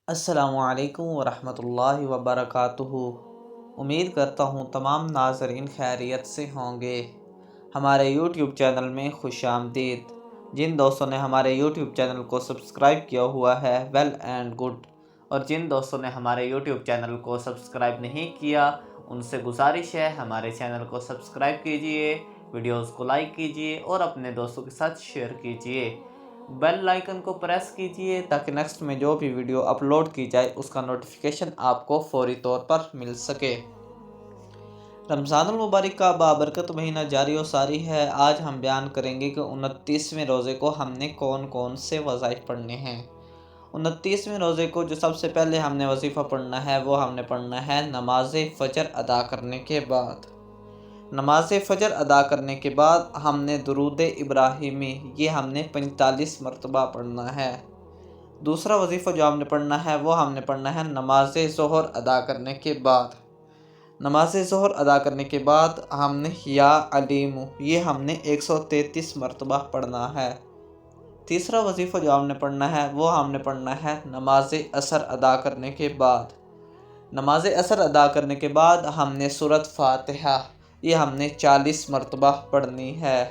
السلام علیکم ورحمۃ اللہ وبرکاتہ۔ امید کرتا ہوں تمام ناظرین خیریت سے ہوں گے۔ ہمارے یوٹیوب چینل میں خوش آمدید۔ جن دوستوں نے ہمارے یوٹیوب چینل کو سبسکرائب کیا ہوا ہے ویل اینڈ گڈ، اور جن دوستوں نے ہمارے یوٹیوب چینل کو سبسکرائب نہیں کیا ان سے گزارش ہے ہمارے چینل کو سبسکرائب کیجئے، ویڈیوز کو لائک کیجئے اور اپنے دوستوں کے ساتھ شیئر کیجئے۔ بیل آئیکن کو پریس کیجئے تاکہ نیکسٹ میں جو بھی ویڈیو اپلوڈ کی جائے اس کا نوٹیفیکیشن آپ کو فوری طور پر مل سکے۔ رمضان المبارک کا بابرکت مہینہ جاری و ساری ہے۔ آج ہم بیان کریں گے کہ 29ویں روزے کو ہم نے کون کون سے وظائف پڑھنے ہیں۔ 29ویں روزے کو جو سب سے پہلے ہم نے وظیفہ پڑھنا ہے وہ ہم نے پڑھنا ہے نماز فجر ادا کرنے کے بعد۔ نماز فجر ادا کرنے کے بعد ہم نے درود ابراہیمی یہ ہم نے 45 مرتبہ پڑھنا ہے۔ دوسرا وظیفہ جو ہم نے پڑھنا ہے وہ ہم نے پڑھنا ہے نماز ظہر ادا کرنے کے بعد۔ نماز ظہر ادا کرنے کے بعد ہم نے یا علیم یہ ہم نے 133 مرتبہ پڑھنا ہے۔ تیسرا وظیفہ جو ہم نے پڑھنا ہے وہ ہم نے پڑھنا ہے نماز عصر ادا کرنے کے بعد۔ نماز عصر ادا کرنے کے بعد ہم نے سورۃ فاتحہ یہ ہم نے 40 مرتبہ پڑھنی ہے۔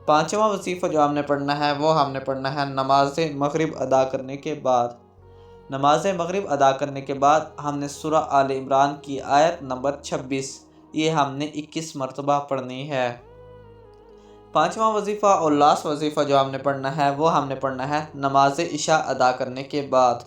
پانچواں وظیفہ جو ہم نے پڑھنا ہے وہ ہم نے پڑھنا ہے نماز مغرب ادا کرنے کے بعد۔ نماز مغرب ادا کرنے کے بعد ہم نے سورہ آل عمران کی آیت نمبر 26 یہ ہم نے 21 مرتبہ پڑھنی ہے۔ پانچواں وظیفہ اور لاسٹ وظیفہ جو ہم نے پڑھنا ہے وہ ہم نے پڑھنا ہے نماز عشاء ادا کرنے کے بعد۔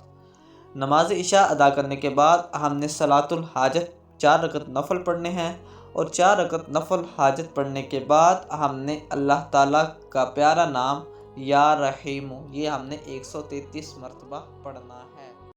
نماز عشاء ادا کرنے کے بعد ہم نے صلاۃ الحاجت 4 رکعت نفل پڑھنے ہیں، اور 4 رکعت نفل حاجت پڑھنے کے بعد ہم نے اللہ تعالیٰ کا پیارا نام یا رحیم یہ ہم نے 133 مرتبہ پڑھنا ہے۔